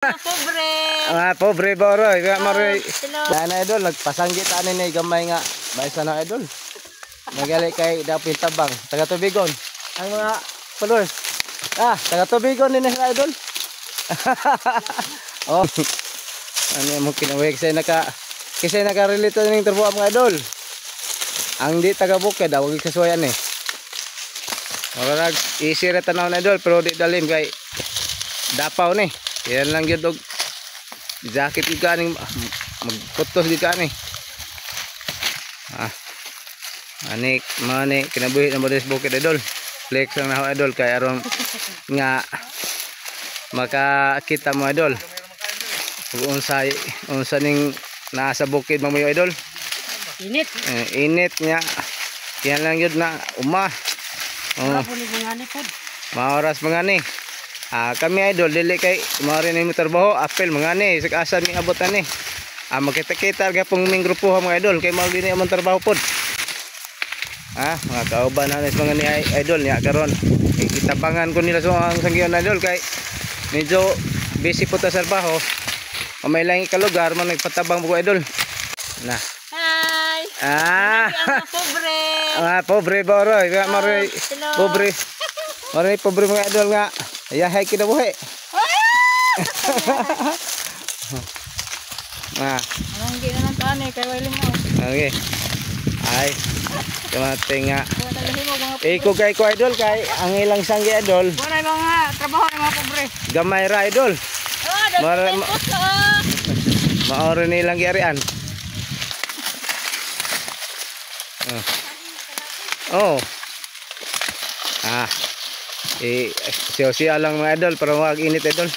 Pobre. Pobre boroy. Maroy. Hello. Dana idol, nagpasanggit ani ni gamay nga. Baysa na idol. Nagali kay dapit tabang. Taga Tubigon. Ang mga followers. Taga Tubigon din na idol. Oh. Ano mo kinawig say kasi naka-relate ning turbo mga idol. Ang di taga Bukid daw wag kasuwayan eh. Ora easy ra tanaw na idol pero di dalim kay dapaw ni. Yan lang gyud og jacket gyud kaning magputos gyud kani. Anik mani kinabuhi na modes Bukid idol. Flex lang na idol kay aron nga makakita mo idol. Unsa ning nasa bukid mga idol. Init nya. Yan lang yun na maoras mga ni. Kami idol dili kay maori ni trabaho apel mga ni asa ni abutan ni. Magkita-kita gapong ming grupo mga idol kay mao dinhi among trabaho pod. Mga kauban na mga ni idol nya karon kitabangan ko nila so ang sanggihan idol kay medyo busy po ta sa trabaho. May lang ikalugar man nagpatabang buko idol. Na. Hi. Pobre. Pobre boroy. Maroy. Pobre. Maroy pobre mga idol nga. Ayahay kinabuhi. Ang di na lang taanay kay wailing mo. Okay. Ay. Kamate nga. Iko kay ko idol kay ang ilang sanggi idol. Wala mga trabaho ng mga pobre. Gamay ra idol. Maoro nilang giarian. Siya lang mga idol para wag init idol.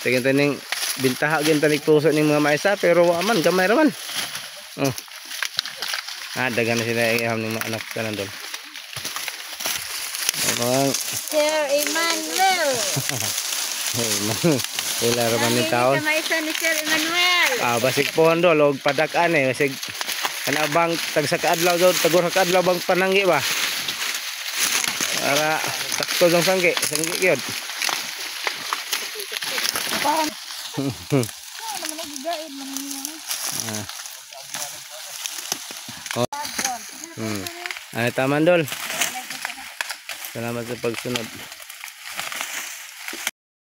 Sige taning bintaha gyud tanig puso ning mga maesa pero wa man gamay ra man. Dagan na sila iham ning mga anak tanan dol. Sir Emmanuel. Wala raman ni taon. Maisa ni Sir Emmanuel. Basig pohon dol og padak-an basig kanabang tag sa kaadlaw daw tagor sa kaadlaw bang pananggi ba. Para sakto sang sanggi gyud. Ay taman dol. Salamat sa pagsunod.